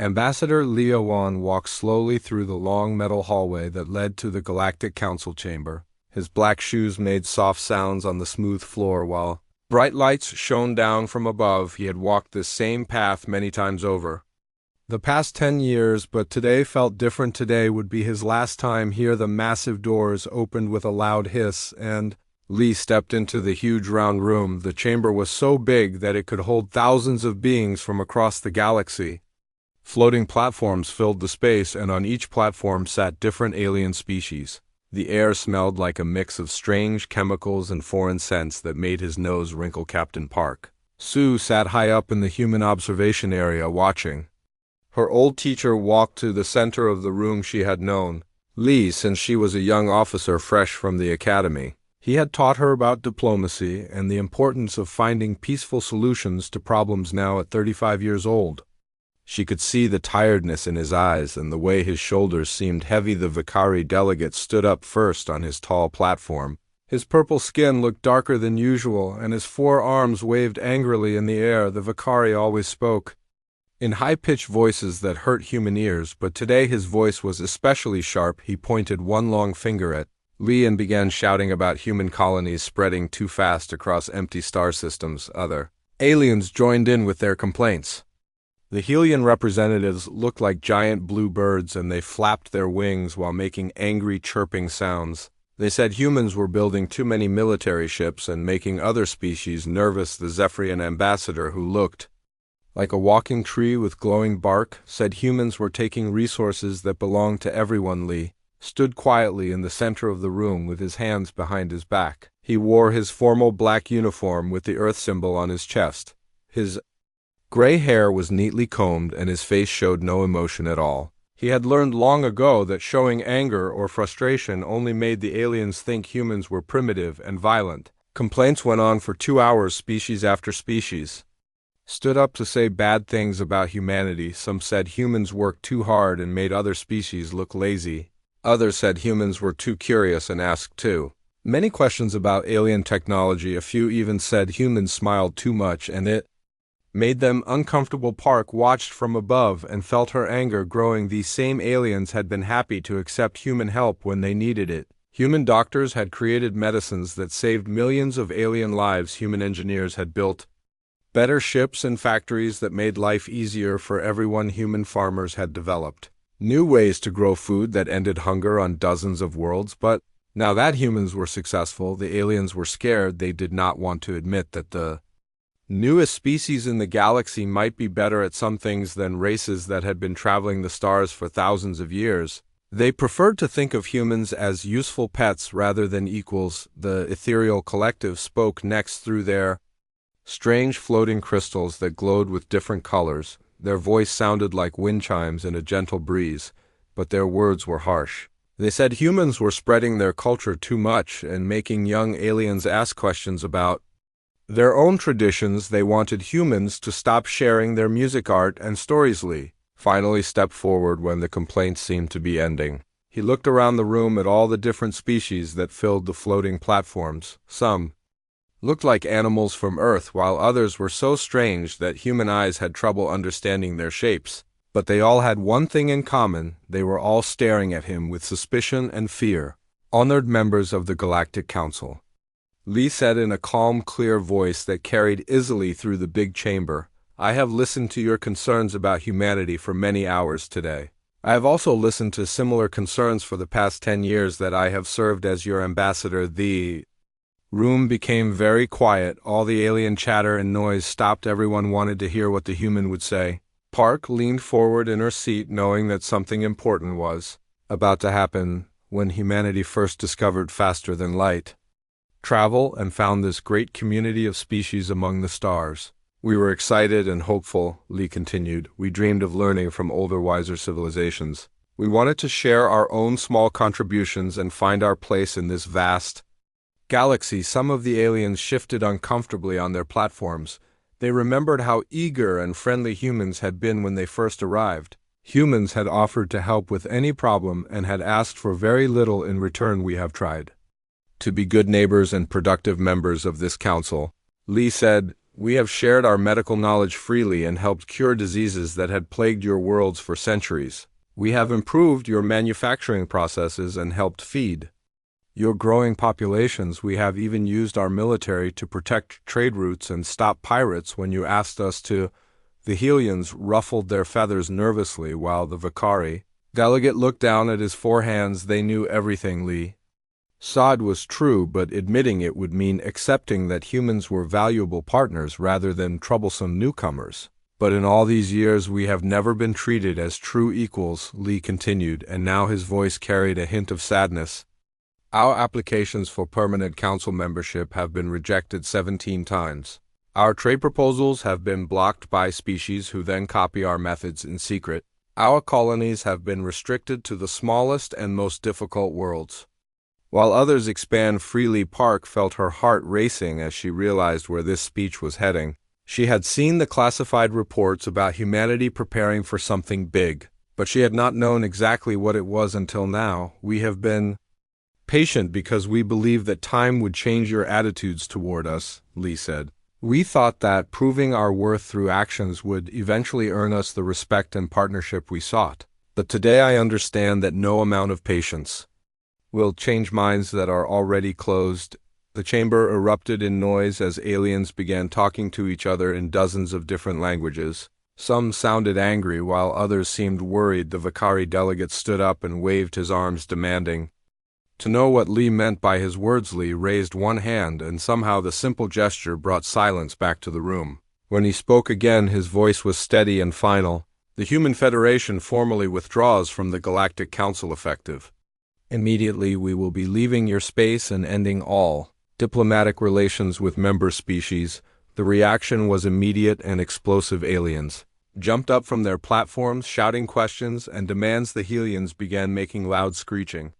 Ambassador Leowan walked slowly through the long metal hallway that led to the Galactic Council chamber. His black shoes made soft sounds on the smooth floor while bright lights shone down from above. He had walked this same path many times over the past 10 years, but today felt different. Today would be his last time here. The massive doors opened with a loud hiss, and Lee stepped into the huge round room. The chamber was so big that it could hold thousands of beings from across the galaxy. Floating platforms filled the space, and on each platform sat different alien species. The air smelled like a mix of strange chemicals and foreign scents that made his nose wrinkle. Captain Park Sue sat high up in the human observation area watching. Her old teacher walked to the center of the room. She had known Lee since she was a young officer fresh from the academy. He had taught her about diplomacy and the importance of finding peaceful solutions to problems. Now at 35 years old, she could see the tiredness in his eyes and the way his shoulders seemed heavy. The Vicari delegate stood up first on his tall platform. His purple skin looked darker than usual, and his 4 arms waved angrily in the air. The Vicari always spoke in high-pitched voices that hurt human ears, but today his voice was especially sharp. He pointed one long finger at Lee and began shouting about human colonies spreading too fast across empty star systems. Other aliens joined in with their complaints. The Helian representatives looked like giant blue birds, and they flapped their wings while making angry chirping sounds. They said humans were building too many military ships and making other species nervous. The Zephyrian ambassador, who looked like a walking tree with glowing bark, said humans were taking resources that belonged to everyone. Lee stood quietly in the center of the room with his hands behind his back. He wore his formal black uniform with the Earth symbol on his chest. His gray hair was neatly combed, and his face showed no emotion at all. He had learned long ago that showing anger or frustration only made the aliens think humans were primitive and violent. Complaints went on for 2 hours. Species after species stood up to say bad things about humanity. Some said humans worked too hard and made other species look lazy. Others said humans were too curious and asked too many questions about alien technology. A few even said humans smiled too much and it made them uncomfortable. Park watched from above and felt her anger growing. These same aliens had been happy to accept human help when they needed it. Human doctors had created medicines that saved millions of alien lives. Human engineers had built better ships and factories that made life easier for everyone. Human farmers had developed new ways to grow food that ended hunger on dozens of worlds. But now that humans were successful, the aliens were scared. They did not want to admit that the newest species in the galaxy might be better at some things than races that had been traveling the stars for thousands of years. They preferred to think of humans as useful pets rather than equals. The ethereal collective spoke next through their strange floating crystals that glowed with different colors. Their voice sounded like wind chimes in a gentle breeze, but their words were harsh. They said humans were spreading their culture too much and making young aliens ask questions about their own traditions. They wanted humans to stop sharing their music, art, and stories. Lee finally stepped forward when the complaints seemed to be ending. He looked around the room at all the different species that filled the floating platforms. Some looked like animals from Earth, while others were so strange that human eyes had trouble understanding their shapes. But they all had one thing in common: they were all staring at him with suspicion and fear. Honored members of the Galactic Council, Lee said in a calm, clear voice that carried easily through the big chamber, I have listened to your concerns about humanity for many hours today. I have also listened to similar concerns for the past 10 years that I have served as your ambassador. The room became very quiet. All the alien chatter and noise stopped. Everyone wanted to hear what the human would say. Park leaned forward in her seat, knowing that something important was about to happen. When humanity first discovered faster than light travel and found this great community of species among the stars, we were excited and hopeful. Lee continued. We dreamed of learning from older, wiser civilizations. We wanted to share our own small contributions and find our place in this vast galaxy. Some of the aliens shifted uncomfortably on their platforms. They remembered how eager and friendly humans had been when they first arrived. Humans had offered to help with any problem and had asked for very little in return. We have tried to be good neighbors and productive members of this council, Lee said. We have shared our medical knowledge freely and helped cure diseases that had plagued your worlds for centuries. We have improved your manufacturing processes and helped feed your growing populations. We have even used our military to protect trade routes and stop pirates when you asked us to. The Helians ruffled their feathers nervously while the Vakari delegate looked down at his four hands. They knew everything Lee said was true, but admitting it would mean accepting that humans were valuable partners rather than troublesome newcomers. But in all these years we have never been treated as true equals, Lee continued, and now his voice carried a hint of sadness. Our applications for permanent council membership have been rejected 17 times. Our trade proposals have been blocked by species who then copy our methods in secret. Our colonies have been restricted to the smallest and most difficult worlds. While others expand freely, Park felt her heart racing as she realized where this speech was heading. She had seen the classified reports about humanity preparing for something big, but she had not known exactly what it was until now. We have been patient because we believed that time would change your attitudes toward us, Lee said. We thought that proving our worth through actions would eventually earn us the respect and partnership we sought. But today I understand that no amount of patience will change minds that are already closed. The chamber erupted in noise as aliens began talking to each other in dozens of different languages. Some sounded angry while others seemed worried. The Vakari delegate stood up and waved his arms, demanding to know what Lee meant by his words. Lee raised one hand, and somehow the simple gesture brought silence back to the room. When he spoke again, his voice was steady and final. The Human Federation formally withdraws from the Galactic Council effective immediately. We will be leaving your space and ending all diplomatic relations with member species. The reaction was immediate and explosive. Aliens jumped up from their platforms, shouting questions and demands. The Helians began making loud screeching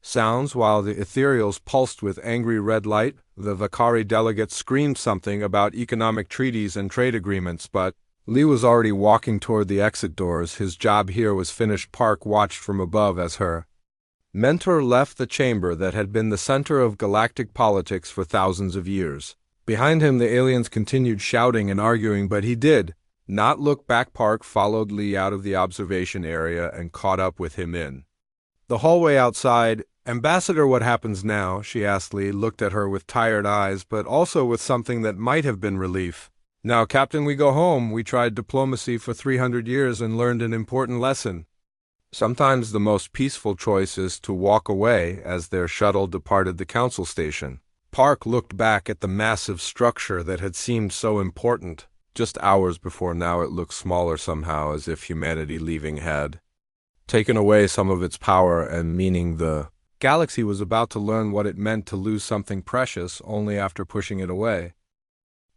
sounds while the ethereals pulsed with angry red light. The Vakari delegate screamed something about economic treaties and trade agreements, but Lee was already walking toward the exit doors. His job here was finished. Park watched from above as her mentor left the chamber that had been the center of galactic politics for thousands of years. Behind him, the aliens continued shouting and arguing, but he did not look back. Park followed Lee out of the observation area and caught up with him in the hallway outside. Ambassador, what happens now? She asked. Lee looked at her with tired eyes, but also with something that might have been relief. Now, Captain, we go home. We tried diplomacy for 300 years and learned an important lesson. Sometimes the most peaceful choice is to walk away. As their shuttle departed the council station, Park looked back at the massive structure that had seemed so important just hours before. Now it looked smaller somehow, as if humanity leaving had taken away some of its power and meaning. The galaxy was about to learn what it meant to lose something precious only after pushing it away.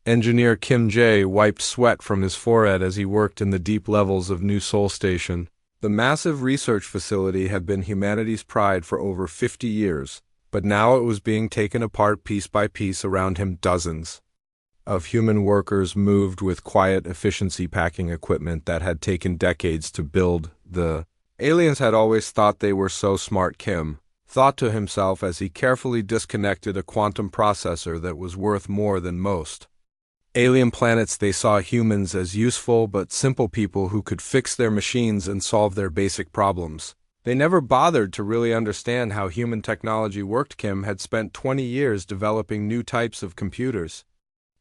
Engineer Kim Jae wiped sweat from his forehead as he worked in the deep levels of New Sol Station. The massive research facility had been humanity's pride for over 50 years, but now it was being taken apart piece by piece around him. Dozens of human workers moved with quiet efficiency, packing equipment that had taken decades to build. The aliens had always thought they were so smart, Kim thought to himself as he carefully disconnected a quantum processor that was worth more than most alien planets. They saw humans as useful but simple people who could fix their machines and solve their basic problems. They never bothered to really understand how human technology worked. Kim had spent 20 years developing new types of computers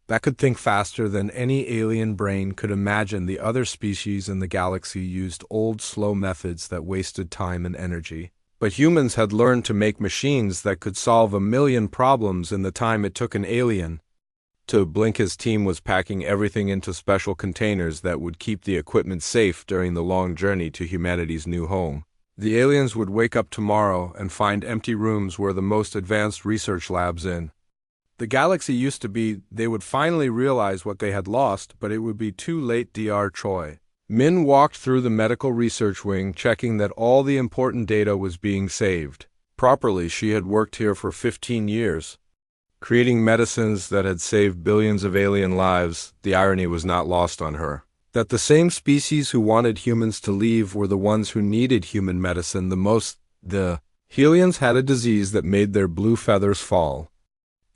that could think faster than any alien brain could imagine. The other species in the galaxy used old, slow methods that wasted time and energy. But humans had learned to make machines that could solve 1,000,000 problems in the time it took an alien to blink. His team was packing everything into special containers that would keep the equipment safe during the long journey to humanity's new home. The aliens would wake up tomorrow and find empty rooms where the most advanced research labs in the galaxy used to be. They would finally realize what they had lost, but it would be too late. Dr. Choi Min walked through the medical research wing, checking that all the important data was being saved properly. She had worked here for 15 years, creating medicines that had saved billions of alien lives. The irony was not lost on her that the same species who wanted humans to leave were the ones who needed human medicine the most. The Helians had a disease that made their blue feathers fall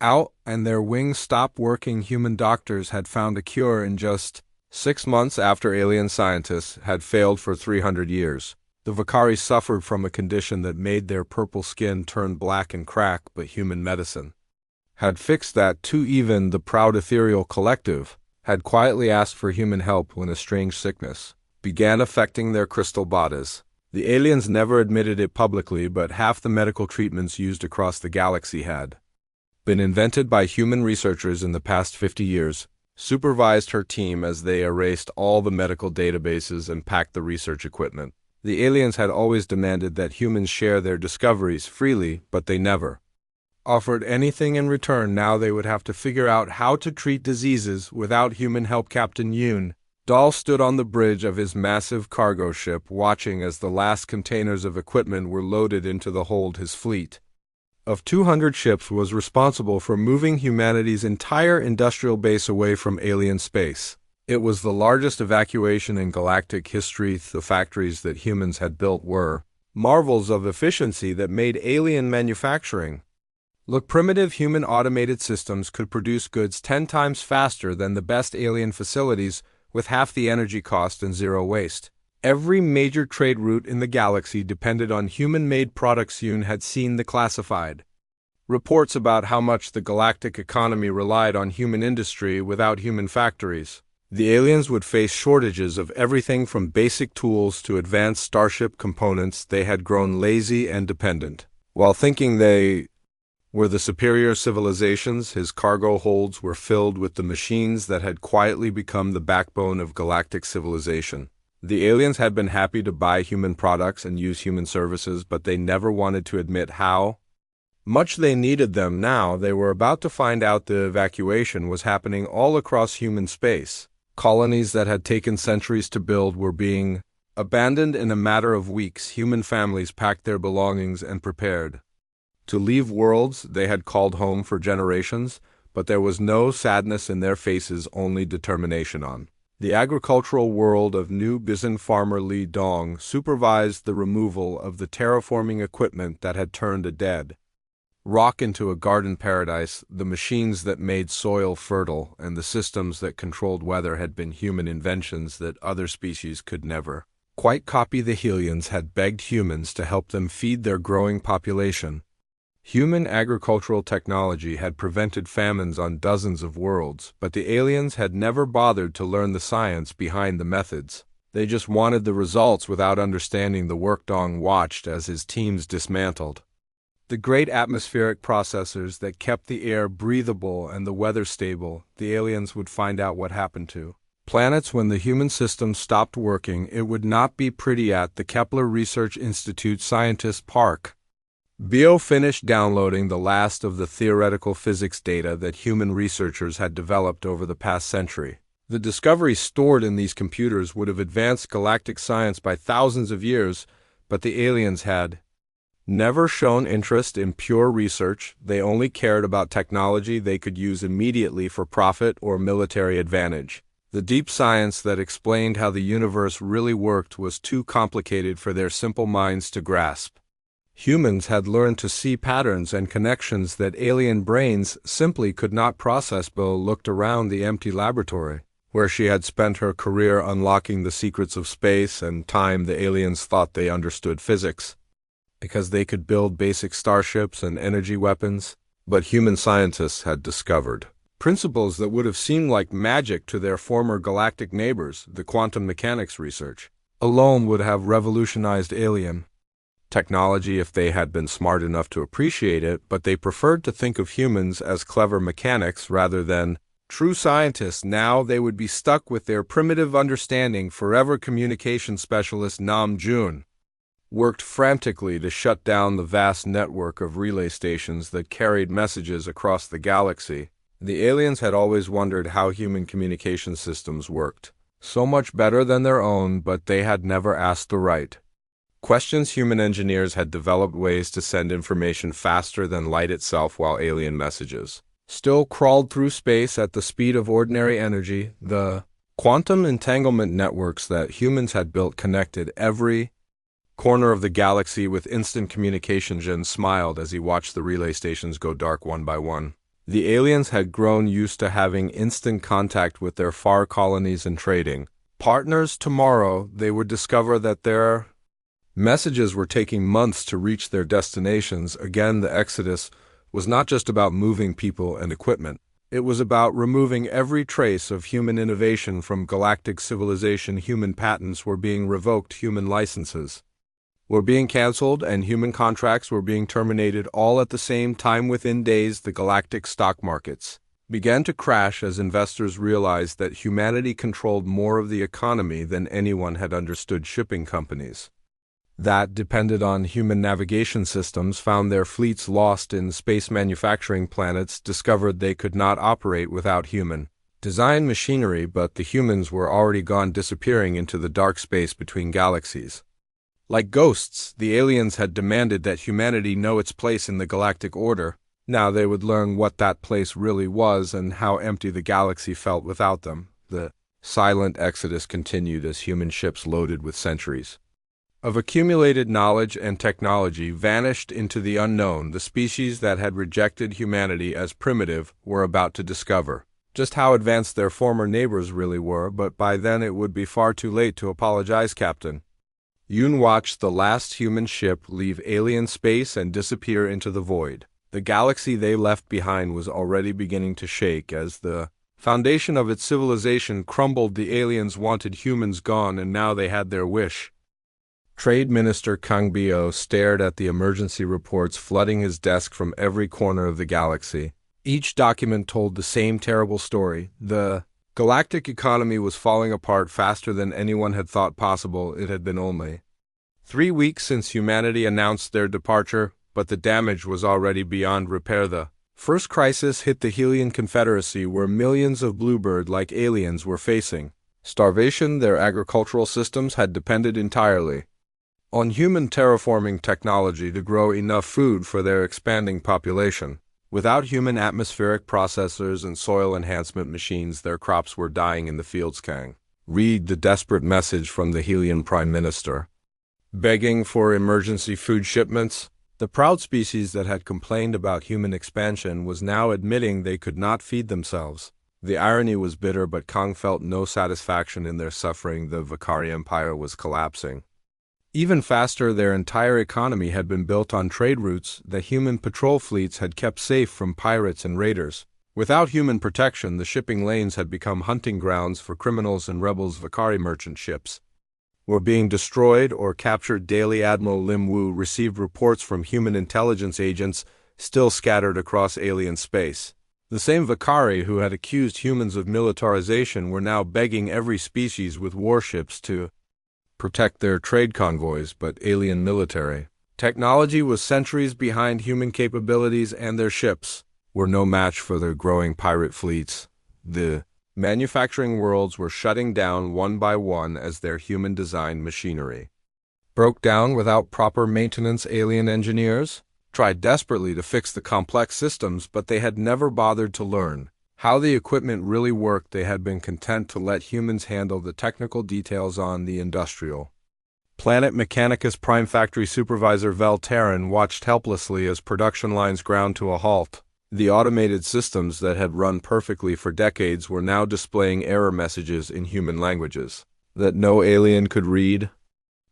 out and their wings stopped working. Human doctors had found a cure in just 6 months after alien scientists had failed for 300 years. The Vakari suffered from a condition that made their purple skin turn black and crack, but human medicine had fixed that too. Even the proud ethereal collective had quietly asked for human help when a strange sickness began affecting their crystal bodies. The aliens never admitted it publicly, but half the medical treatments used across the galaxy had been invented by human researchers in the past 50 years, supervised her team as they erased all the medical databases and packed the research equipment. The aliens had always demanded that humans share their discoveries freely, but they never offered anything in return. Now they would have to figure out how to treat diseases without human help. Captain Yoon Dahl stood on the bridge of his massive cargo ship, watching as the last containers of equipment were loaded into the hold. His fleet of 200 ships was responsible for moving humanity's entire industrial base away from alien space. It was the largest evacuation in galactic history. The factories that humans had built were marvels of efficiency that made alien manufacturing look primitive. Human automated systems could produce goods 10 times faster than the best alien facilities with half the energy cost and zero waste. Every major trade route in the galaxy depended on human-made products. Yoon had seen the classified reports about how much the galactic economy relied on human industry. Without human factories, the aliens would face shortages of everything from basic tools to advanced starship components. They had grown lazy and dependent. While thinking they were the superior civilizations, his cargo holds were filled with the machines that had quietly become the backbone of galactic civilization. The aliens had been happy to buy human products and use human services, but they never wanted to admit how much they needed them. Now they were about to find out. The evacuation was happening all across human space. Colonies that had taken centuries to build were being abandoned in a matter of weeks. Human families packed their belongings and prepared to leave worlds they had called home for generations, but there was no sadness in their faces, only determination. On the agricultural world of New Bizen, farmer Li Dong supervised the removal of the terraforming equipment that had turned a dead rock into a garden paradise. The machines that made soil fertile and the systems that controlled weather had been human inventions that other species could never quite copy. The Hellions had begged humans to help them feed their growing population. Human agricultural technology had prevented famines on dozens of worlds, but the aliens had never bothered to learn the science behind the methods. They just wanted the results without understanding the work. Dong watched as his teams dismantled the great atmospheric processors that kept the air breathable and the weather stable. The aliens would find out what happened to planets when the human system stopped working. It would not be pretty. At the Kepler Research Institute, scientist Park Bio finished downloading the last of the theoretical physics data that human researchers had developed over the past century. The discoveries stored in these computers would have advanced galactic science by thousands of years, but the aliens had never shown interest in pure research. They only cared about technology they could use immediately for profit or military advantage. The deep science that explained how the universe really worked was too complicated for their simple minds to grasp. Humans had learned to see patterns and connections that alien brains simply could not process. Bo looked around the empty laboratory, where she had spent her career unlocking the secrets of space and time. The aliens thought they understood physics because they could build basic starships and energy weapons, but human scientists had discovered principles that would have seemed like magic to their former galactic neighbors. The quantum mechanics research alone would have revolutionized alien technology if they had been smart enough to appreciate it, but they preferred to think of humans as clever mechanics rather than true scientists. Now they would be stuck with their primitive understanding forever. Communication specialist Nam Jun worked frantically to shut down the vast network of relay stations that carried messages across the galaxy. The aliens had always wondered how human communication systems worked. So much better than their own, but they had never asked the right questions. Human engineers had developed ways to send information faster than light itself, while alien messages still crawled through space at the speed of ordinary energy. The quantum entanglement networks that humans had built connected every corner of the galaxy with instant communication. Jin smiled as he watched the relay stations go dark one by one. The aliens had grown used to having instant contact with their far colonies and trading partners. Tomorrow, they would discover that their messages were taking months to reach their destinations. Again, the Exodus was not just about moving people and equipment. It was about removing every trace of human innovation from galactic civilization. Human patents were being revoked, human licenses were being canceled, and human contracts were being terminated all at the same time. Within days, the galactic stock markets began to crash as investors realized that humanity controlled more of the economy than anyone had understood. Shipping companies that depended on human navigation systems found their fleets lost in space. Manufacturing planets discovered they could not operate without human design machinery, but the humans were already gone, disappearing into the dark space between galaxies. Like ghosts, the aliens had demanded that humanity know its place in the galactic order. Now they would learn what that place really was and how empty the galaxy felt without them. The silent exodus continued as human ships loaded with centuries of accumulated knowledge and technology vanished into the unknown. The species that had rejected humanity as primitive were about to discover just how advanced their former neighbors really were, but by then it would be far too late to apologize. Captain Yoon watched the last human ship leave alien space and disappear into the void. The galaxy they left behind was already beginning to shake as the foundation of its civilization crumbled. The aliens wanted humans gone, and now they had their wish. Trade Minister Kang Bio stared at the emergency reports flooding his desk from every corner of the galaxy. Each document told the same terrible story. The galactic economy was falling apart faster than anyone had thought possible. It had been only 3 weeks since humanity announced their departure, but the damage was already beyond repair. The first crisis hit the Helian Confederacy, where millions of bluebird-like aliens were facing starvation. Their agricultural systems had depended entirely on human terraforming technology to grow enough food for their expanding population. Without human atmospheric processors and soil enhancement machines, their crops were dying in the fields. Kang read the desperate message from the Helian Prime Minister, begging for emergency food shipments. The proud species that had complained about human expansion was now admitting they could not feed themselves. The irony was bitter, but Kang felt no satisfaction in their suffering. The Vakari Empire was collapsing even faster. Their entire economy had been built on trade routes that human patrol fleets had kept safe from pirates and raiders. Without human protection, the shipping lanes had become hunting grounds for criminals and rebels. Vakari merchant ships were being destroyed or captured daily. Admiral Lim Wu received reports from human intelligence agents still scattered across alien space. The same Vakari who had accused humans of militarization were now begging every species with warships to protect their trade convoys, but alien military technology was centuries behind human capabilities, and their ships were no match for their growing pirate fleets. The manufacturing worlds were shutting down one by one as their human-designed machinery broke down without proper maintenance. Alien engineers tried desperately to fix the complex systems, but they had never bothered to learn how the equipment really worked. They had been content to let humans handle the technical details. On the industrial planet Mechanicus, Prime Factory Supervisor Vel Terran watched helplessly as production lines ground to a halt. The automated systems that had run perfectly for decades were now displaying error messages in human languages that no alien could read.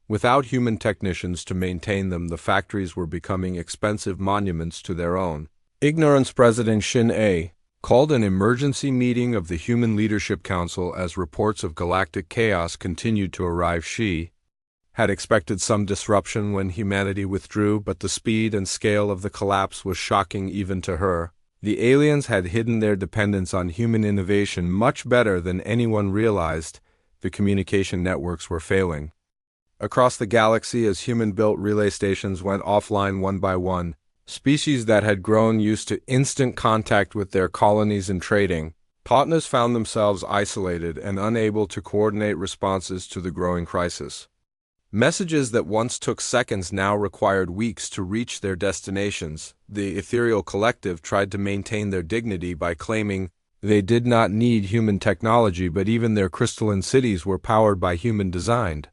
Without human technicians to maintain them, the factories were becoming expensive monuments to their own ignorance. President Shin A called an emergency meeting of the Human Leadership Council as reports of galactic chaos continued to arrive. She had expected some disruption when humanity withdrew, but the speed and scale of the collapse was shocking even to her. The aliens had hidden their dependence on human innovation much better than anyone realized. The communication networks were failing across the galaxy as human-built relay stations went offline one by one. Species that had grown used to instant contact with their colonies and trading partners found themselves isolated and unable to coordinate responses to the growing crisis. Messages that once took seconds now required weeks to reach their destinations. The ethereal collective tried to maintain their dignity by claiming they did not need human technology, but even their crystalline cities were powered by human-designed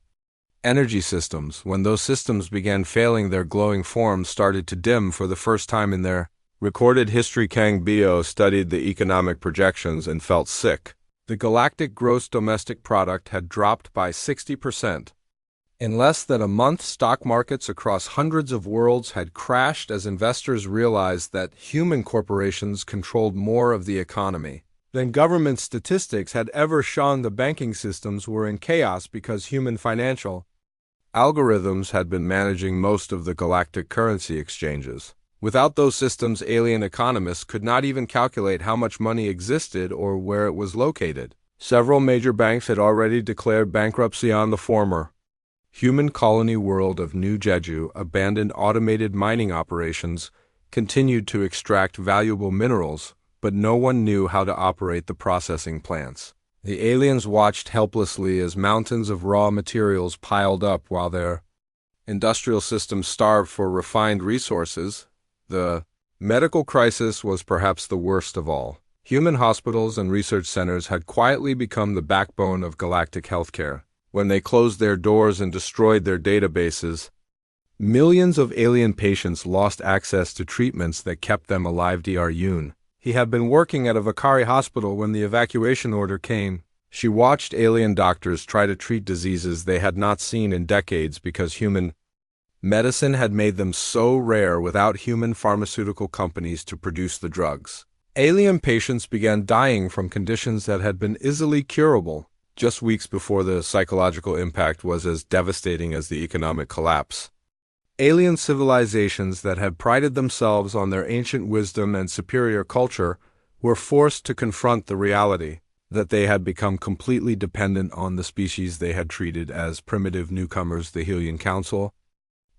energy systems. When those systems began failing, their glowing forms started to dim for the first time in their Recorded history Kang Bio studied the economic projections and felt sick. The galactic gross domestic product had dropped by 60%. In less than a month, stock markets across hundreds of worlds had crashed as investors realized that human corporations controlled more of the economy than government statistics had ever shown. The banking systems were in chaos because human financial algorithms had been managing most of the galactic currency exchanges. Without those systems, alien economists could not even calculate how much money existed or where it was located. Several major banks had already declared bankruptcy on the former. Human colony world of New Jeju abandoned automated mining operations, continued to extract valuable minerals, but no one knew how to operate the processing plants. The aliens watched helplessly as mountains of raw materials piled up while their industrial systems starved for refined resources. The medical crisis was perhaps the worst of all. Human hospitals and research centers had quietly become the backbone of galactic healthcare. When they closed their doors and destroyed their databases, millions of alien patients lost access to treatments that kept them alive. Dr. Yoon. He had been working at a Vakari hospital when the evacuation order came. She watched alien doctors try to treat diseases they had not seen in decades because human medicine had made them so rare without human pharmaceutical companies to produce the drugs. Alien patients began dying from conditions that had been easily curable. Just weeks before, the psychological impact was as devastating as the economic collapse. Alien civilizations that had prided themselves on their ancient wisdom and superior culture were forced to confront the reality that they had become completely dependent on the species they had treated as primitive newcomers. The Hylian Council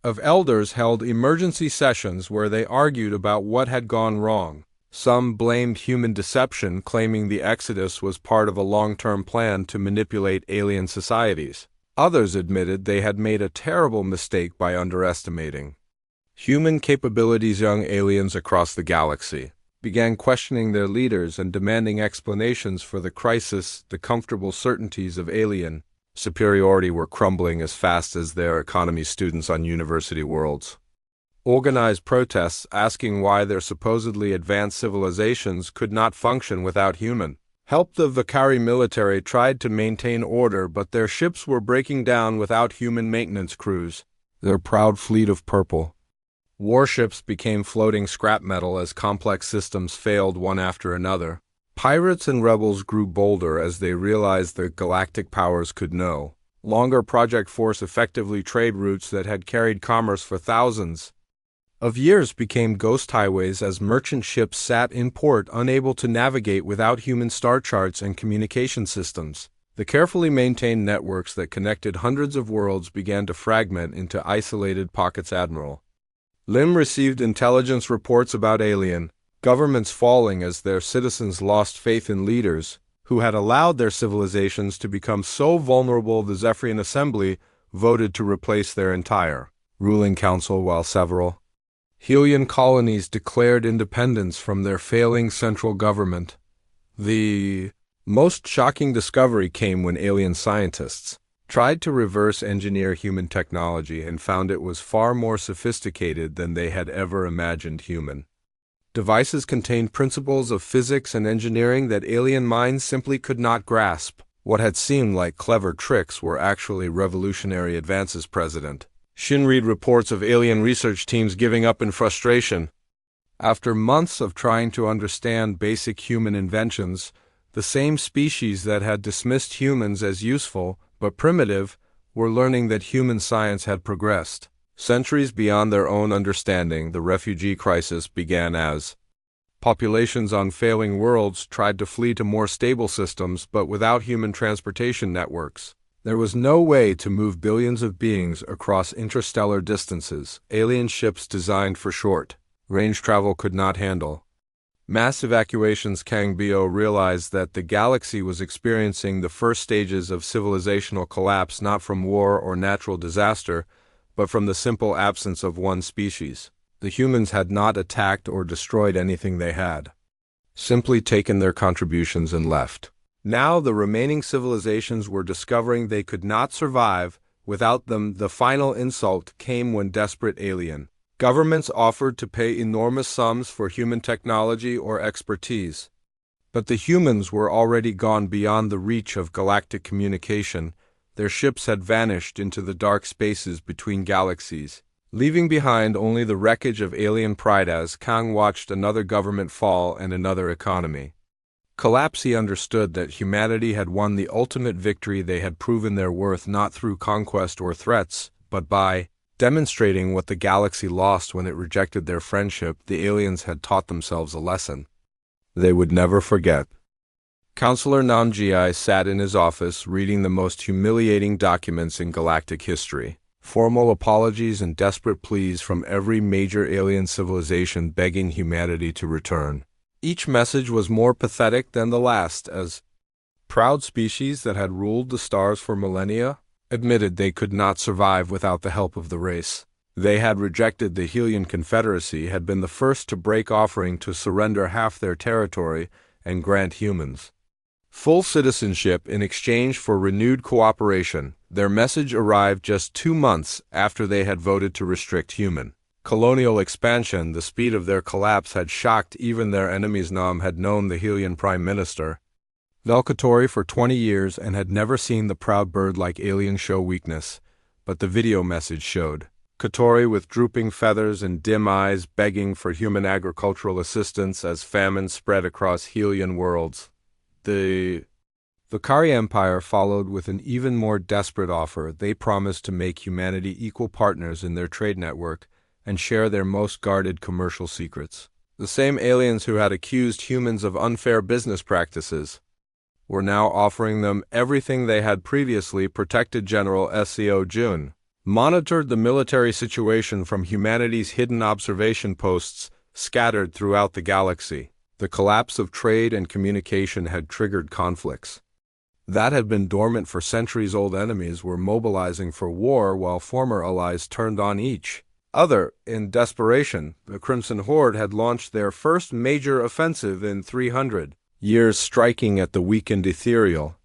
of Elders held emergency sessions where they argued about what had gone wrong. Some blamed human deception, claiming the Exodus was part of a long-term plan to manipulate alien societies. Others admitted they had made a terrible mistake by underestimating human capabilities. Young aliens across the galaxy began questioning their leaders and demanding explanations for the crisis. The comfortable certainties of alien superiority were crumbling as fast as their economy. Students on university worlds organized protests asking why their supposedly advanced civilizations could not function without human help. The Vakari military tried to maintain order, but their ships were breaking down without human maintenance crews. Their proud fleet of purple warships became floating scrap metal as complex systems failed one after another. Pirates and rebels grew bolder as they realized the galactic powers could no longer project force effectively. Trade routes that had carried commerce for thousands of years became ghost highways as merchant ships sat in port unable to navigate without human star charts and communication systems. The carefully maintained networks that connected hundreds of worlds began to fragment into isolated pockets. Admiral Lim received intelligence reports about alien governments falling as their citizens lost faith in leaders who had allowed their civilizations to become so vulnerable. The Zephyrian Assembly voted to replace their entire ruling council, while several Hylian colonies declared independence from their failing central government. The most shocking discovery came when alien scientists tried to reverse engineer human technology and found it was far more sophisticated than they had ever imagined. Human devices contained principles of physics and engineering that alien minds simply could not grasp. What had seemed like clever tricks were actually revolutionary advances. President Shin read reports of alien research teams giving up in frustration. After months of trying to understand basic human inventions, the same species that had dismissed humans as useful but primitive were learning that human science had progressed centuries beyond their own understanding. The refugee crisis began as populations on failing worlds tried to flee to more stable systems, but without human transportation networks, there was no way to move billions of beings across interstellar distances. Alien ships designed for short-range travel could not handle mass evacuations. Kang Bio realized that the galaxy was experiencing the first stages of civilizational collapse, not from war or natural disaster, but from the simple absence of one species. The humans had not attacked or destroyed anything. They had simply taken their contributions and left. Now the remaining civilizations were discovering they could not survive without them. The final insult came when desperate alien Governments offered to pay enormous sums for human technology or expertise. But the humans were already gone beyond the reach of galactic communication. Their ships had vanished into the dark spaces between galaxies, leaving behind only the wreckage of alien pride as Kang watched another government fall and another economy collapse. He understood that humanity had won the ultimate victory. They had proven their worth not through conquest or threats, but by demonstrating what the galaxy lost when it rejected their friendship. The aliens had taught themselves a lesson they would never forget. Counselor Namji sat in his office reading the most humiliating documents in galactic history. Formal apologies and desperate pleas from every major alien civilization begging humanity to return. Each message was more pathetic than the last, as proud species that had ruled the stars for millennia admitted they could not survive without the help of the race. They had rejected the Hylian Confederacy, had been the first to break offering to surrender half their territory and grant humans full citizenship in exchange for renewed cooperation. Their message arrived just 2 months after they had voted to restrict human colonial expansion. The speed of their collapse had shocked even their enemies. Nam had known the Hylian Prime Minister Velkatori for 20 years and had never seen the proud bird like alien show weakness, but the video message showed Katori with drooping feathers and dim eyes begging for human agricultural assistance as famine spread across Hylian worlds. The Kari Empire followed with an even more desperate offer. They promised to make humanity equal partners in their trade network and share their most guarded commercial secrets. The same aliens who had accused humans of unfair business practices were now offering them everything they had previously protected. General Seo Jun monitored the military situation from humanity's hidden observation posts scattered throughout the galaxy. The collapse of trade and communication had triggered conflicts that had been dormant for centuries. Old enemies were mobilizing for war while former allies turned on each other. In desperation, the Crimson Horde had launched their first major offensive in 300 years, striking at the weakened ethereal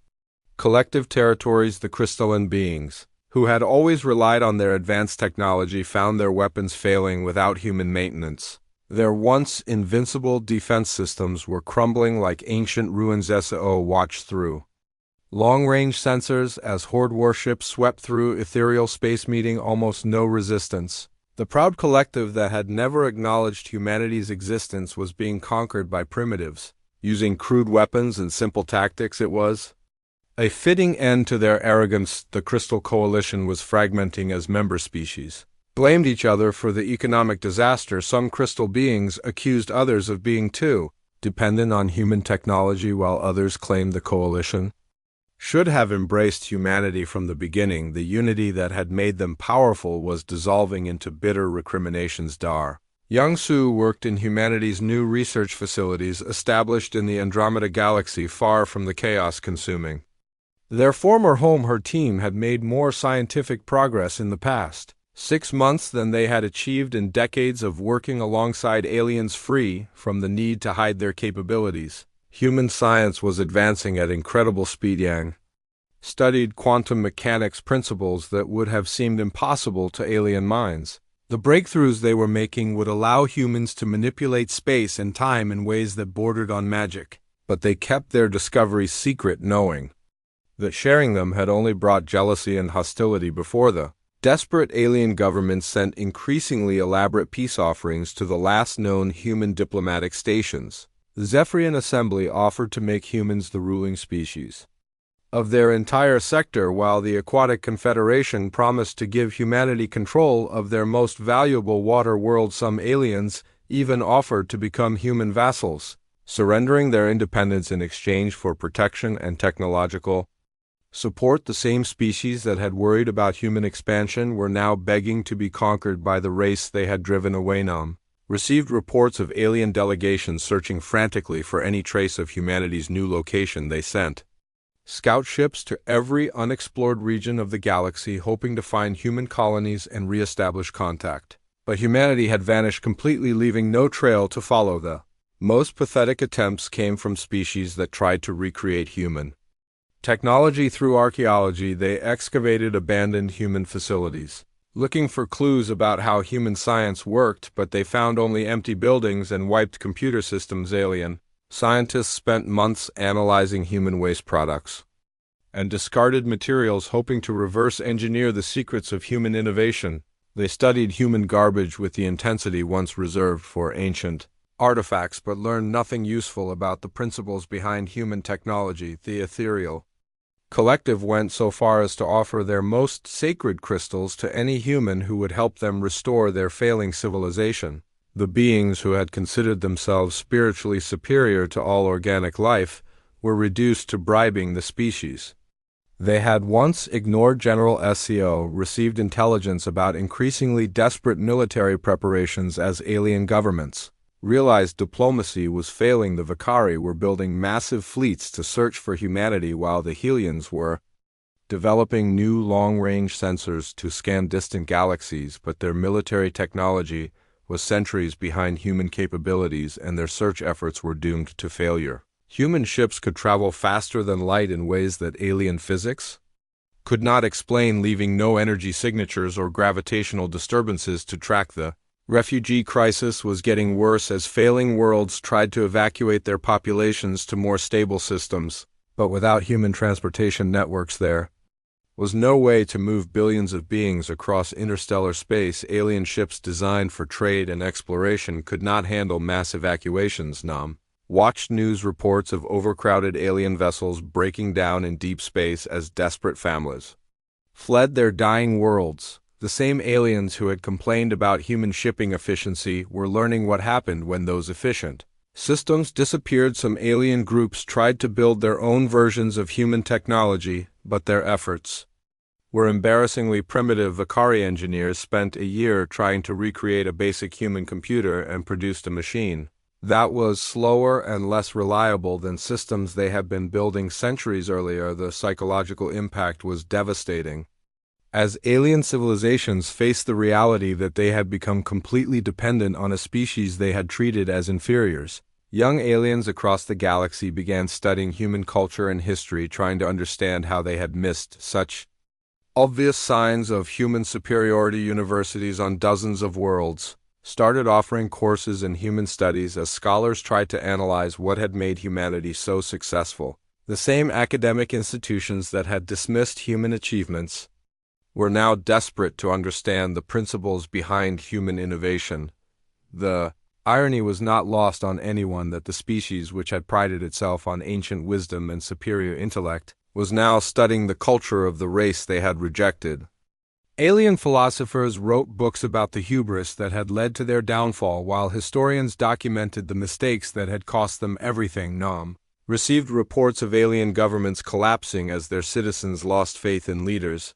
collective territories. The crystalline beings, who had always relied on their advanced technology, found their weapons failing without human maintenance. Their once invincible defense systems were crumbling like ancient ruins. SO watched through long-range sensors as Horde warships swept through ethereal space, meeting almost no resistance. The proud collective that had never acknowledged humanity's existence was being conquered by primitives, using crude weapons and simple tactics. It was a fitting end to their arrogance. The Crystal Coalition was fragmenting as member species blamed each other for the economic disaster. Some crystal beings accused others of being too dependent on human technology, while others claimed the coalition should have embraced humanity from the beginning. The unity that had made them powerful was dissolving into bitter recriminations. Dar Young-Soo worked in humanity's new research facilities established in the Andromeda Galaxy, far from the chaos consuming their former home. Her team had made more scientific progress in the past 6 months than they had achieved in decades of working alongside aliens, free from the need to hide their capabilities. Human science was advancing at incredible speed. Yang studied quantum mechanics principles that would have seemed impossible to alien minds. The breakthroughs they were making would allow humans to manipulate space and time in ways that bordered on magic. But they kept their discoveries secret, knowing that sharing them had only brought jealousy and hostility. Before the desperate alien governments sent increasingly elaborate peace offerings to the last known human diplomatic stations. The Zephyrian Assembly offered to make humans the ruling species of their entire sector, while the Aquatic Confederation promised to give humanity control of their most valuable water world. Some aliens even offered to become human vassals, surrendering their independence in exchange for protection and technological support. The same species that had worried about human expansion were now begging to be conquered by the race they had driven away. Nam received reports of alien delegations searching frantically for any trace of humanity's new location. They sent scout ships to every unexplored region of the galaxy, hoping to find human colonies and re-establish contact. But humanity had vanished completely, leaving no trail to follow. The most pathetic attempts came from species that tried to recreate human technology through archaeology. They excavated abandoned human facilities, looking for clues about how human science worked, but they found only empty buildings and wiped computer systems. Alien scientists spent months analyzing human waste products and discarded materials, hoping to reverse engineer the secrets of human innovation. They studied human garbage with the intensity once reserved for ancient artifacts, but learned nothing useful about the principles behind human technology. The ethereal collective went so far as to offer their most sacred crystals to any human who would help them restore their failing civilization. The beings who had considered themselves spiritually superior to all organic life were reduced to bribing the species. They had once ignored General SCO, received intelligence about increasingly desperate military preparations as alien governments, realized diplomacy was failing. The Vakari were building massive fleets to search for humanity, while the Helians were developing new long-range sensors to scan distant galaxies, but their military technology was centuries behind human capabilities, and their search efforts were doomed to failure. Human ships could travel faster than light in ways that alien physics could not explain, leaving no energy signatures or gravitational disturbances to track. The refugee crisis was getting worse as failing worlds tried to evacuate their populations to more stable systems, but without human transportation networks there was no way to move billions of beings across interstellar space. Alien ships designed for trade and exploration could not handle mass evacuations. Nam watched news reports of overcrowded alien vessels breaking down in deep space as desperate families fled their dying worlds. The same aliens who had complained about human shipping efficiency were learning what happened when those efficient systems disappeared. Some alien groups tried to build their own versions of human technology, but their efforts were embarrassingly primitive. Vakari engineers spent a year trying to recreate a basic human computer and produced a machine that was slower and less reliable than systems they had been building centuries earlier. The psychological impact was devastating, as alien civilizations faced the reality that they had become completely dependent on a species they had treated as inferiors. Young aliens across the galaxy began studying human culture and history, trying to understand how they had missed such obvious signs of human superiority. Universities on dozens of worlds started offering courses in human studies as scholars tried to analyze what had made humanity so successful. The same academic institutions that had dismissed human achievements were now desperate to understand the principles behind human innovation. The irony was not lost on anyone that the species which had prided itself on ancient wisdom and superior intellect was now studying the culture of the race they had rejected. Alien philosophers wrote books about the hubris that had led to their downfall, while historians documented the mistakes that had cost them everything. Nam received reports of alien governments collapsing as their citizens lost faith in leaders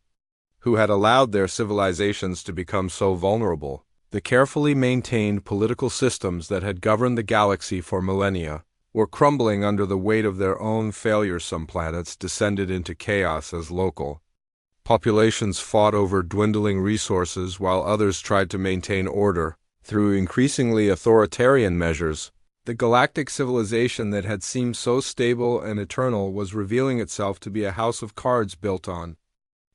who had allowed their civilizations to become so vulnerable. The carefully maintained political systems that had governed the galaxy for millennia were crumbling under the weight of their own failures. Some planets descended into chaos as local populations fought over dwindling resources, while others tried to maintain order through increasingly authoritarian measures. The galactic civilization that had seemed so stable and eternal was revealing itself to be a house of cards built on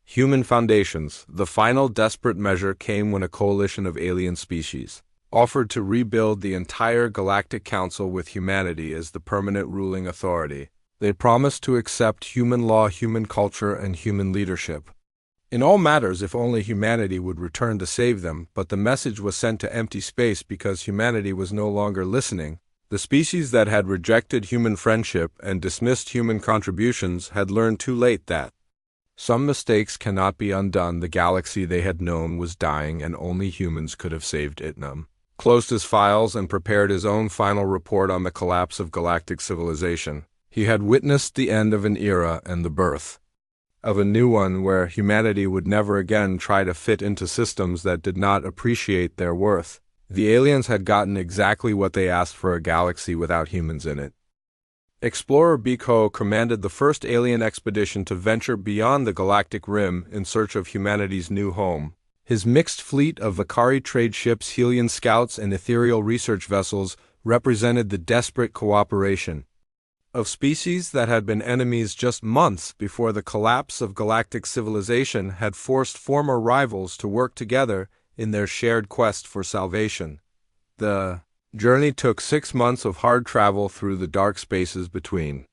human foundations. The final desperate measure came when a coalition of alien species offered to rebuild the entire Galactic Council with humanity as the permanent ruling authority. They promised to accept human law, human culture, and human leadership in all matters if only humanity would return to save them. But the message was sent to empty space because humanity was no longer listening. The species that had rejected human friendship and dismissed human contributions had learned too late that some mistakes cannot be undone. The galaxy they had known was dying, and only humans could have saved it. Nam closed his files and prepared his own final report on the collapse of galactic civilization. He had witnessed the end of an era and the birth of a new one where humanity would never again try to fit into systems that did not appreciate their worth. The aliens had gotten exactly what they asked for: a galaxy without humans in it. Explorer Biko commanded the first alien expedition to venture beyond the galactic rim in search of humanity's new home. His mixed fleet of Vakari trade ships, Helian scouts, and ethereal research vessels represented the desperate cooperation of species that had been enemies just months before the collapse of galactic civilization had forced former rivals to work together in their shared quest for salvation. The journey took 6 months of hard travel through the dark spaces between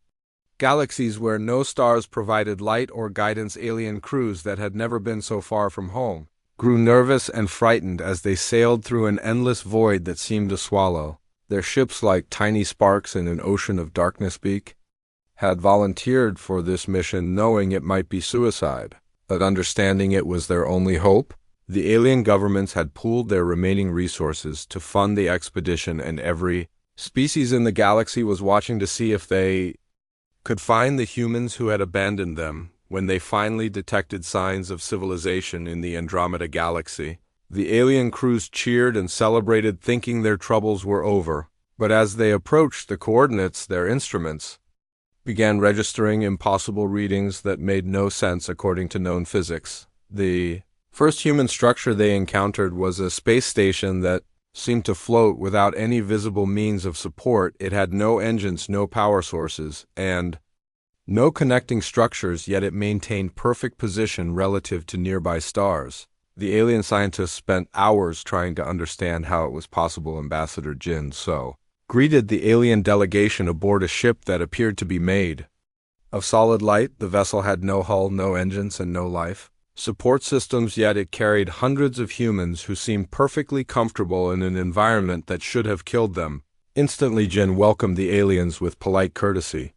galaxies where no stars provided light or guidance. Alien crews that had never been so far from home grew nervous and frightened as they sailed through an endless void that seemed to swallow their ships like tiny sparks in an ocean of darkness. Beak had volunteered for this mission knowing it might be suicide, but understanding it was their only hope. The alien governments had pooled their remaining resources to fund the expedition, and every species in the galaxy was watching to see if they could find the humans who had abandoned them. When they finally detected signs of civilization in the Andromeda galaxy, the alien crews cheered and celebrated, thinking their troubles were over. But as they approached the coordinates, their instruments began registering impossible readings that made no sense according to known physics. The first human structure they encountered was a space station that seemed to float without any visible means of support. It had no engines, no power sources, and no connecting structures, yet it maintained perfect position relative to nearby stars. The alien scientists spent hours trying to understand how it was possible. Ambassador Jin So greeted the alien delegation aboard a ship that appeared to be made of solid light. The vessel had no hull, no engines, and no life support systems, yet it carried hundreds of humans who seemed perfectly comfortable in an environment that should have killed them. Instantly, Jin welcomed the aliens with polite courtesy.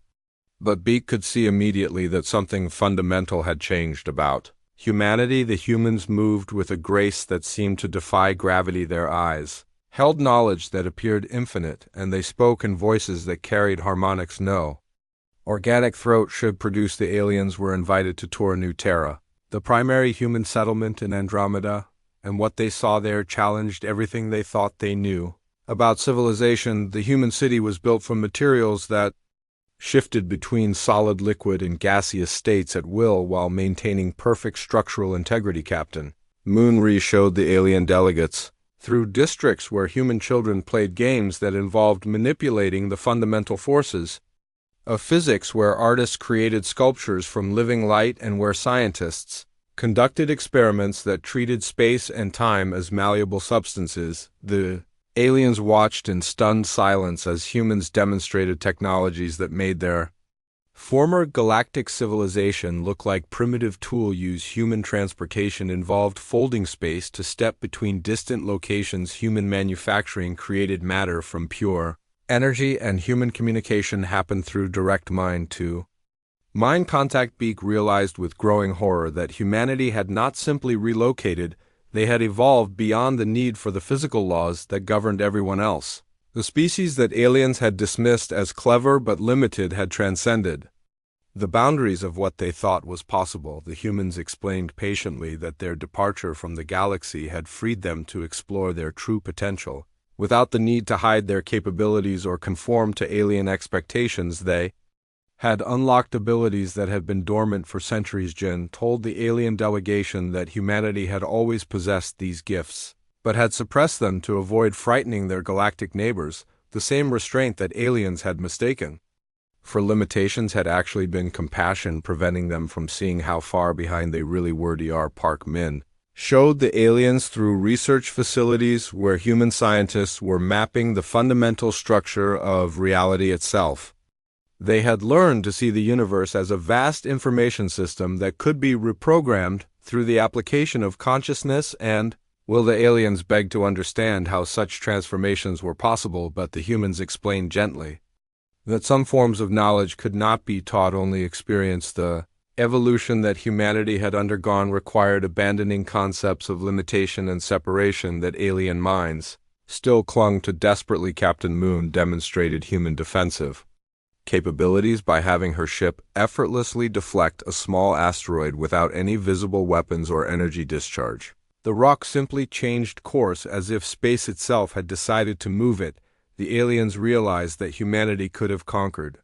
But Beak could see immediately that something fundamental had changed about humanity. The humans moved with a grace that seemed to defy gravity. Their eyes held knowledge that appeared infinite, and they spoke in voices that carried harmonics. No organic throat should produce. The aliens were invited to tour New Terra, the primary human settlement in Andromeda, and what they saw there challenged everything they thought they knew about civilization. The human city was built from materials that shifted between solid, liquid, and gaseous states at will while maintaining perfect structural integrity. Captain Moonri showed the alien delegates through districts where human children played games that involved manipulating the fundamental forces of physics, where artists created sculptures from living light, and where scientists conducted experiments that treated space and time as malleable substances. The aliens watched in stunned silence as humans demonstrated technologies that made their former galactic civilization look like primitive tool use. Human transportation involved folding space to step between distant locations. Human manufacturing created matter from pure energy, and human communication happened through direct mind-to-mind contact. Beak realized with growing horror that humanity had not simply relocated, they had evolved beyond the need for the physical laws that governed everyone else. The species that aliens had dismissed as clever but limited had transcended the boundaries of what they thought was possible. The humans explained patiently that their departure from the galaxy had freed them to explore their true potential. Without the need to hide their capabilities or conform to alien expectations, they had unlocked abilities that had been dormant for centuries. Jin told the alien delegation that humanity had always possessed these gifts, but had suppressed them to avoid frightening their galactic neighbors. The same restraint that aliens had mistaken for limitations had actually been compassion, preventing them from seeing how far behind they really were. Dr. Park Min showed the aliens through research facilities where human scientists were mapping the fundamental structure of reality itself. They had learned to see the universe as a vast information system that could be reprogrammed through the application of consciousness. And will the aliens begged to understand how such transformations were possible, but the humans explained gently that some forms of knowledge could not be taught, only experienced. The evolution that humanity had undergone required abandoning concepts of limitation and separation that alien minds still clung to desperately. Captain Moon demonstrated human defensive capabilities by having her ship effortlessly deflect a small asteroid without any visible weapons or energy discharge. The rock simply changed course as if space itself had decided to move it. The aliens realized that humanity could have conquered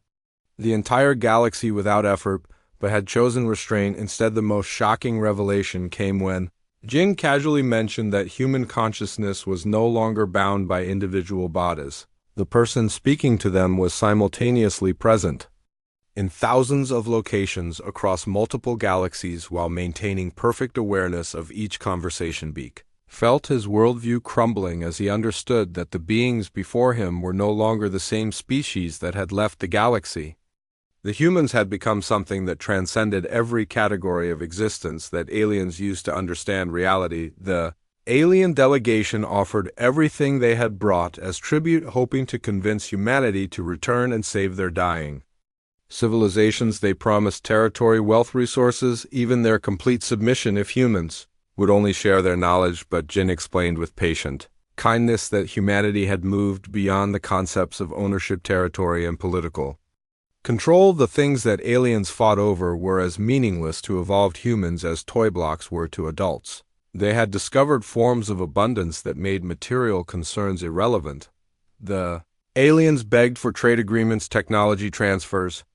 the entire galaxy without effort, but had chosen restraint instead. The most shocking revelation came when Jin casually mentioned that human consciousness was no longer bound by individual bodies. The person speaking to them was simultaneously present in thousands of locations across multiple galaxies while maintaining perfect awareness of each conversation. Beak felt his worldview crumbling as he understood that the beings before him were no longer the same species that had left the galaxy. The humans had become something that transcended every category of existence that aliens used to understand reality. The alien delegation offered everything they had brought as tribute, hoping to convince humanity to return and save their dying civilizations. They promised territory, wealth, resources, even their complete submission if humans would only share their knowledge. But Jin explained with patient kindness that humanity had moved beyond the concepts of ownership, territory, and political control. The things that aliens fought over were as meaningless to evolved humans as toy blocks were to adults. They had discovered forms of abundance that made material concerns irrelevant. The aliens begged for trade agreements, technology transfers,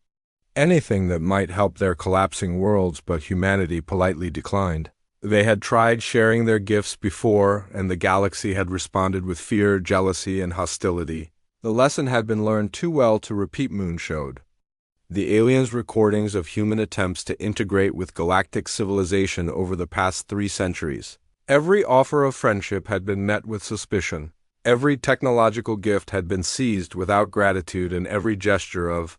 anything that might help their collapsing worlds, but humanity politely declined. They had tried sharing their gifts before, and the galaxy had responded with fear, jealousy, and hostility. The lesson had been learned too well to repeat. Moon showed the aliens' recordings of human attempts to integrate with galactic civilization over the past 3 centuries. Every offer of friendship had been met with suspicion. Every technological gift had been seized without gratitude, and every gesture of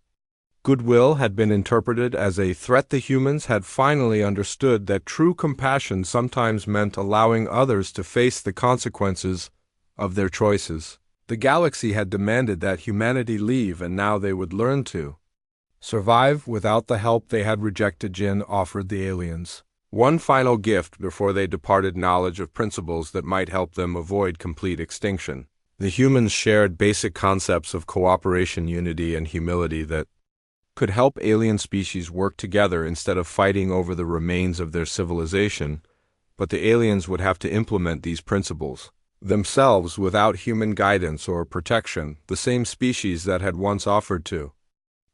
goodwill had been interpreted as a threat. The humans had finally understood that true compassion sometimes meant allowing others to face the consequences of their choices. The galaxy had demanded that humanity leave, and now they would learn to survive without the help they had rejected. Jin offered the aliens one final gift before they departed: knowledge of principles that might help them avoid complete extinction. The humans shared basic concepts of cooperation, unity, and humility that could help alien species work together instead of fighting over the remains of their civilization, but the aliens would have to implement these principles themselves without human guidance or protection. The same species that had once offered to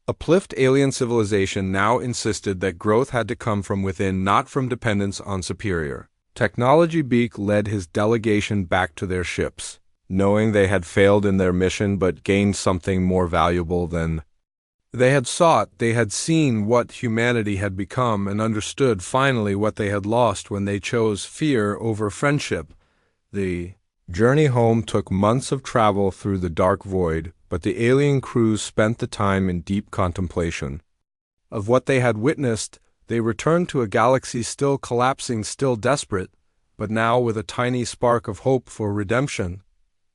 uplift alien civilization now insisted that growth had to come from within, not from dependence on superior technology. Beak led his delegation back to their ships, knowing they had failed in their mission but gained something more valuable than they had sought. They had seen what humanity had become and understood finally what they had lost when they chose fear over friendship. The journey home took months of travel through the dark void, but the alien crews spent the time in deep contemplation of what they had witnessed. They returned to a galaxy still collapsing, still desperate, but now with a tiny spark of hope for redemption.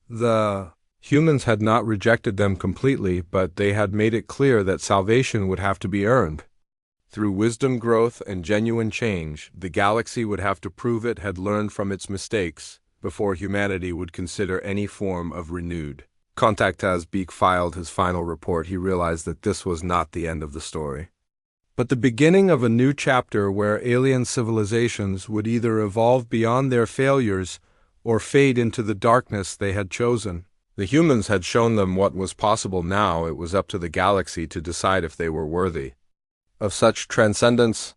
The humans had not rejected them completely, but they had made it clear that salvation would have to be earned through wisdom, growth, and genuine change. The galaxy would have to prove it had learned from its mistakes before humanity would consider any form of renewed contact. As Beak filed his final report, he realized that this was not the end of the story, but the beginning of a new chapter where alien civilizations would either evolve beyond their failures or fade into the darkness they had chosen. The humans had shown them what was possible. Now it was up to the galaxy to decide if they were worthy of such transcendence.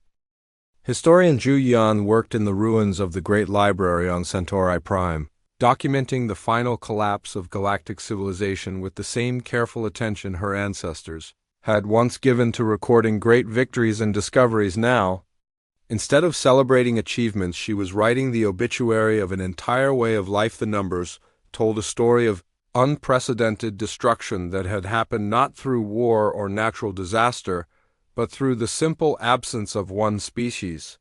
Historian Zhu Yan worked in the ruins of the Great Library on Centauri Prime, documenting the final collapse of galactic civilization with the same careful attention her ancestors had once given to recording great victories and discoveries. Now, instead of celebrating achievements, she was writing the obituary of an entire way of life. The numbers told a story of unprecedented destruction that had happened not through war or natural disaster, but through the simple absence of one species.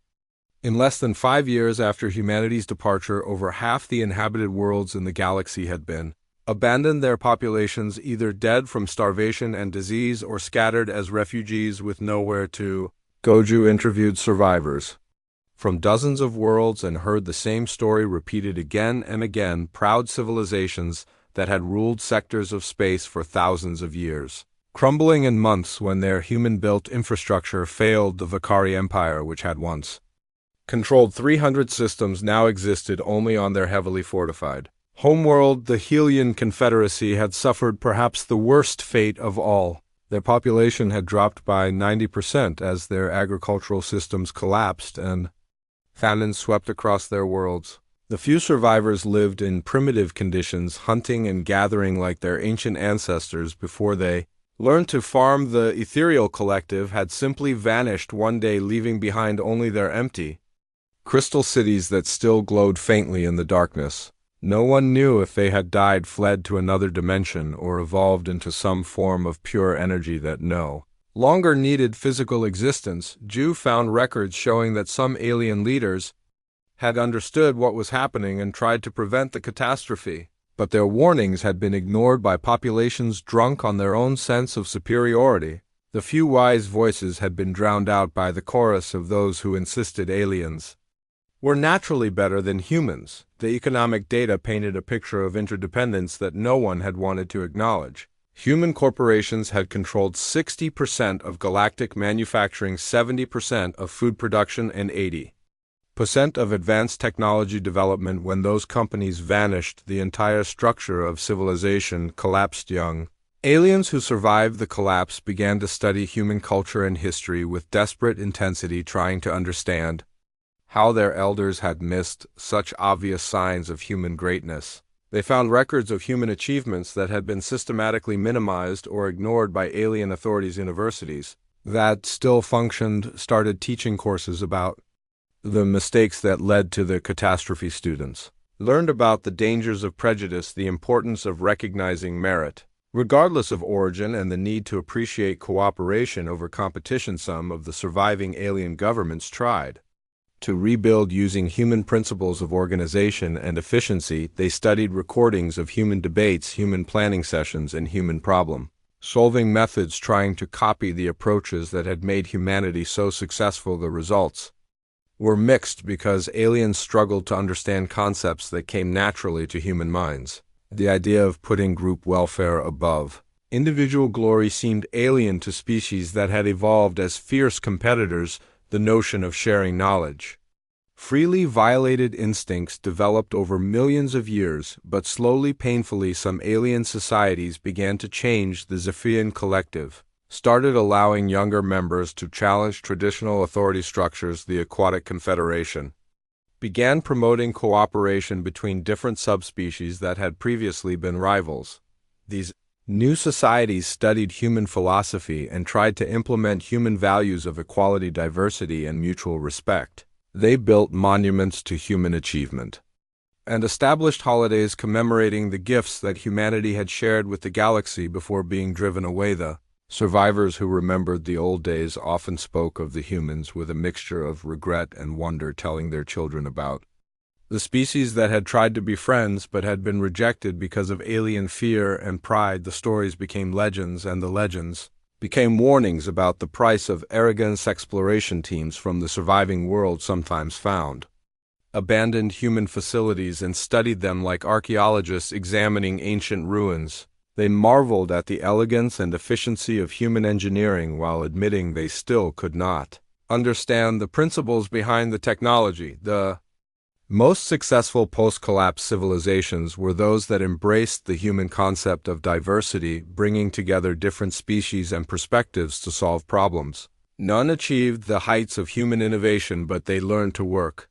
In less than 5 years after humanity's departure, over half the inhabited worlds in the galaxy had been abandoned, their populations either dead from starvation and disease or scattered as refugees with nowhere to go. Goju interviewed survivors from dozens of worlds and heard the same story repeated again and again: proud civilizations that had ruled sectors of space for thousands of years, crumbling in months when their human-built infrastructure failed. The Vakari Empire, which had once controlled 300 systems, now existed only on their heavily fortified homeworld. The Helian Confederacy had suffered perhaps the worst fate of all. Their population had dropped by 90% as their agricultural systems collapsed and famine swept across their worlds. The few survivors lived in primitive conditions, hunting and gathering like their ancient ancestors before they learned to farm. The ethereal collective had simply vanished one day, leaving behind only their empty crystal cities that still glowed faintly in the darkness. No one knew if they had died, fled to another dimension, or evolved into some form of pure energy that no longer needed physical existence. Ju found records showing that some alien leaders had understood what was happening and tried to prevent the catastrophe, but their warnings had been ignored by populations drunk on their own sense of superiority. The few wise voices had been drowned out by the chorus of those who insisted aliens were naturally better than humans. The economic data painted a picture of interdependence that no one had wanted to acknowledge. Human corporations had controlled 60% of galactic manufacturing, 70% of food production, and 80% of advanced technology development. When those companies vanished, the entire structure of civilization collapsed. Young aliens who survived the collapse began to study human culture and history with desperate intensity, trying to understand how their elders had missed such obvious signs of human greatness. They found records of human achievements that had been systematically minimized or ignored by alien authorities. Universities that still functioned started teaching courses about the mistakes that led to the catastrophe. Students learned about the dangers of prejudice, the importance of recognizing merit, regardless of origin, and the need to appreciate cooperation over competition. Some of the surviving alien governments tried to rebuild using human principles of organization and efficiency. They studied recordings of human debates, human planning sessions, and human problem-solving methods, trying to copy the approaches that had made humanity so successful. The results were mixed because aliens struggled to understand concepts that came naturally to human minds. The idea of putting group welfare above individual glory seemed alien to species that had evolved as fierce competitors. The notion of sharing knowledge freely violated instincts developed over millions of years, but slowly, painfully, some alien societies began to change. The Zephian collective started allowing younger members to challenge traditional authority structures. The Aquatic Confederation began promoting cooperation between different subspecies that had previously been rivals. These new societies studied human philosophy and tried to implement human values of equality, diversity, and mutual respect. They built monuments to human achievement and established holidays commemorating the gifts that humanity had shared with the galaxy before being driven away. The survivors who remembered the old days often spoke of the humans with a mixture of regret and wonder, telling their children about the species that had tried to be friends but had been rejected because of alien fear and pride. The stories became legends, and the legends became warnings about the price of arrogance. Exploration teams from the surviving world sometimes found abandoned human facilities and studied them like archaeologists examining ancient ruins. They marveled at the elegance and efficiency of human engineering while admitting they still could not understand the principles behind the technology. The most successful post-collapse civilizations were those that embraced the human concept of diversity, bringing together different species and perspectives to solve problems. None achieved the heights of human innovation, but they learned to work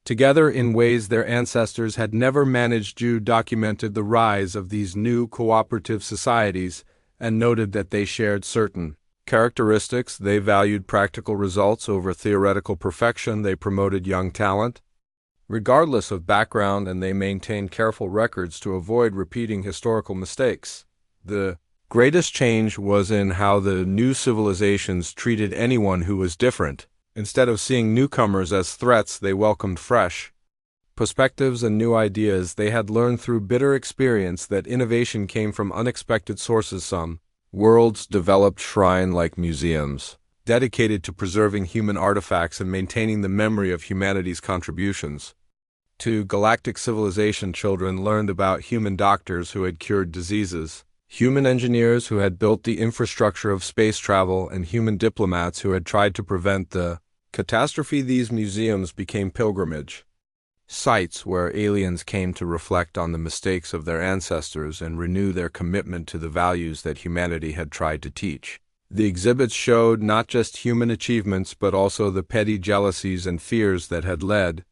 together in ways their ancestors had never managed. Ju documented the rise of these new cooperative societies and noted that they shared certain characteristics. They valued practical results over theoretical perfection. They promoted young talent regardless of background, and they maintained careful records to avoid repeating historical mistakes. The greatest change was in how the new civilizations treated anyone who was different. Instead of seeing newcomers as threats, they welcomed fresh perspectives and new ideas. They had learned through bitter experience that innovation came from unexpected sources. Some worlds developed shrine-like museums dedicated to preserving human artifacts and maintaining the memory of humanity's contributions to galactic civilization. Children learned about human doctors who had cured diseases, human engineers who had built the infrastructure of space travel, and human diplomats who had tried to prevent the catastrophe. These museums became pilgrimage sites where aliens came to reflect on the mistakes of their ancestors and renew their commitment to the values that humanity had tried to teach. The exhibits showed not just human achievements but also the petty jealousies and fears that had led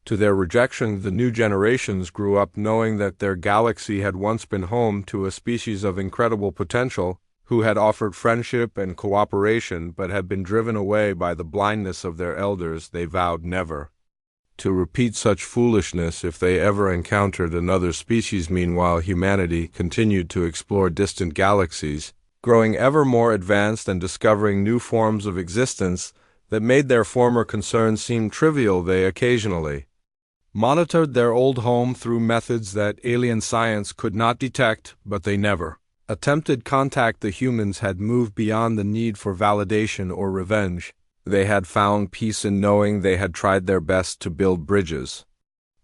To their rejection, the new generations grew up knowing that their galaxy had once been home to a species of incredible potential who had offered friendship and cooperation but had been driven away by the blindness of their elders. They vowed never to repeat such foolishness if they ever encountered another species. Meanwhile, humanity continued to explore distant galaxies, growing ever more advanced and discovering new forms of existence that made their former concerns seem trivial. They occasionally monitored their old home through methods that alien science could not detect, but they never attempted contact. The humans had moved beyond the need for validation or revenge. They had found peace in knowing they had tried their best to build bridges,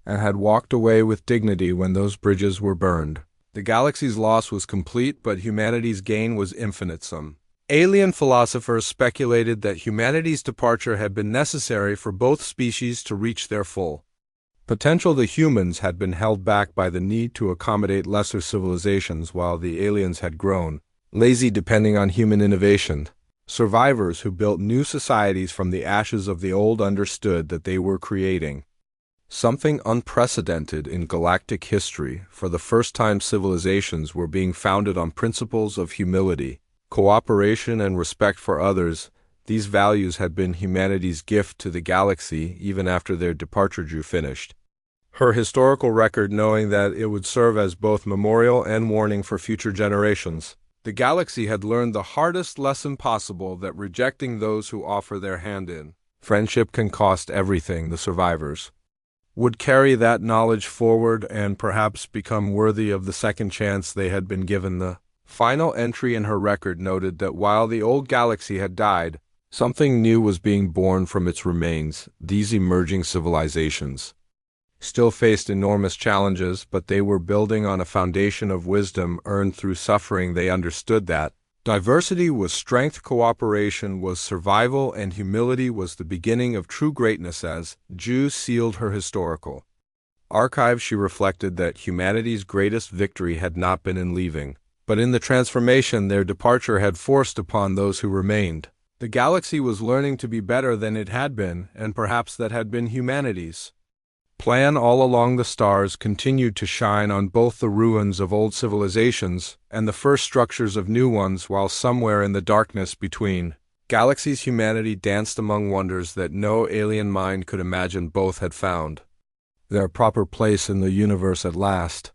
and had walked away with dignity when those bridges were burned. The galaxy's loss was complete, but humanity's gain was infinite. Some alien philosophers speculated that humanity's departure had been necessary for both species to reach their full potential. The humans had been held back by the need to accommodate lesser civilizations, while the aliens had grown lazy, depending on human innovation. Survivors who built new societies from the ashes of the old understood that they were creating something unprecedented in galactic history. For the first time, civilizations were being founded on principles of humility, cooperation, and respect for others. These values had been humanity's gift to the galaxy even after their departure drew finished her historical record, knowing that it would serve as both memorial and warning for future generations. The galaxy had learned the hardest lesson possible, that rejecting those who offer their hand in friendship can cost everything. The survivors would carry that knowledge forward and perhaps become worthy of the second chance they had been given. The final entry in her record noted that while the old galaxy had died, something new was being born from its remains. These emerging civilizations still faced enormous challenges, but they were building on a foundation of wisdom earned through suffering. They understood that diversity was strength, cooperation was survival, and humility was the beginning of true greatness. As Jew sealed her historical archive, she reflected that humanity's greatest victory had not been in leaving, but in the transformation their departure had forced upon those who remained. The galaxy was learning to be better than it had been, and perhaps that had been humanity's plan all along. The stars continued to shine on both the ruins of old civilizations and the first structures of new ones, while somewhere in the darkness between galaxies, humanity danced among wonders that no alien mind could imagine. Both had found their proper place in the universe at last.